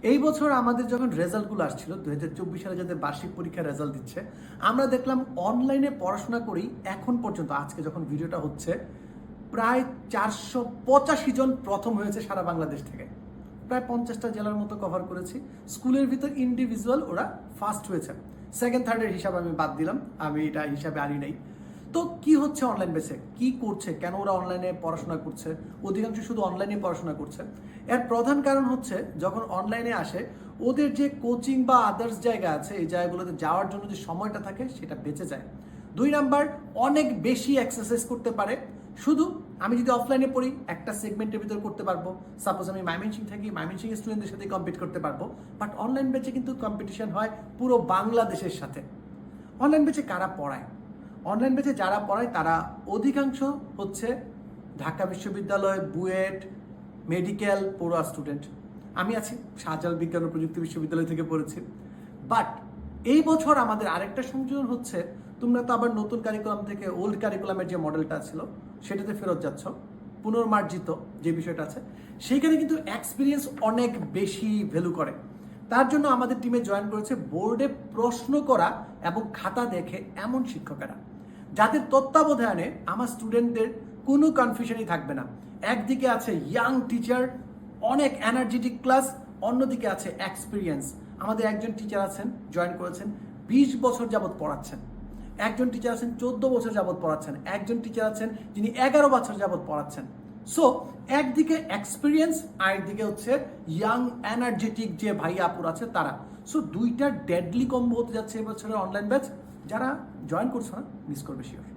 এই বছর আমাদের যখন রেজাল্টগুলো আসছিল 2024 সালে যাদের বার্ষিক পরীক্ষার রেজাল্ট দিচ্ছে, আমরা দেখলাম অনলাইনে পড়াশোনা করেই এখন পর্যন্ত আজকে যখন ভিডিওটা হচ্ছে প্রায় 485 জন প্রথম হয়েছে সারা বাংলাদেশ থেকে। প্রায় 50টা জেলার মতো কভার করেছি। স্কুলের ভিতর ইন্ডিভিজুয়াল ওরা ফার্স্ট হয়েছে, সেকেন্ড থার্ডের হিসাব আমি বাদ দিলাম, আমি এটা হিসাবে আনি নাই। তো কি হচ্ছে অনলাইন বেসে, কি করছে, কেন ওরা অনলাইনে পড়াশোনা করছে, অধিকাংশ শুধু অনলাইনে পড়াশোনা করছে। এর প্রধান কারণ হচ্ছে যখন অনলাইনে আসে ওদের যে কোচিং বা আদার্স জায়গা আছে এই জায়গাগুলোতে যাওয়ার জন্য যে সময়টা থাকে সেটা বেঁচে যায়। 2 নাম্বার, অনেক বেশি এক্সারসাইজ করতে পারে। শুধু আমি যদি অফলাইনে পড়ি একটা সেগমেন্টের ভিতরে করতে পারবো, সাপোজ আমি ময়মনসিংহ থাকি, ময়মনসিংহ স্টুডেন্টদের সাথে কম্পিট করতে পারবো। বাট অনলাইন ব্যাচে কিন্তু কম্পিটিশন হয় পুরো বাংলাদেশের সাথে। অনলাইন ব্যাচে কারা পড়ায়? অনলাইন ব্যাচে যারা পড়ায় তারা অধিকাংশ হচ্ছে ঢাকা বিশ্ববিদ্যালয়, বুয়েট, মেডিকেল পড়ুয়া স্টুডেন্ট। আমি আছি শাহজালাল বিজ্ঞান ও প্রযুক্তি বিশ্ববিদ্যালয় থেকে পড়েছি। বাট এই বছর আমাদের আরেকটা সংযোজন হচ্ছে, তোমরা তো আবার নতুন কারিকুলাম থেকে ওল্ড কারিকুলামের যে মডেলটা ছিল সেটাতে ফেরত যাচ্ছ, পুনর্মার্জিত যে বিষয়টা আছে সেইখানে কিন্তু এক্সপিরিয়েন্স অনেক বেশি ভ্যালু করে। তার জন্য আমাদের টিমে জয়েন করেছে বোর্ডে প্রশ্ন করা এবং খাতা দেখে এমন শিক্ষকেরা যাদের তত্ত্বাবধানে আমার স্টুডেন্টদের কোনো কনফিউশনই থাকবে না। একদিকে আছে ইয়াং টিচার, অনেক এনার্জেটিক ক্লাস, অন্যদিকে আছে এক্সপিরিয়েন্স। আমাদের একজন টিচার আছেন জয়েন করেছেন 20 বছর যাবৎ পড়াচ্ছেন, একজন টিচার আছেন 14 বছর যাবৎ পড়াচ্ছেন, একজন টিচার আছেন যিনি 11 বছর যাবৎ পড়াচ্ছেন। সো একদিকে এক্সপিরিয়েন্স আর একদিকে হচ্ছে ইয়াং এনার্জেটিক যে ভাই আপুর আছে তারা। সো দুইটা ডেডলি কম্বো হতে যাচ্ছে এবছরের অনলাইন ব্যাচ। যারা জয়েন করছো না মিস করবে শিওর।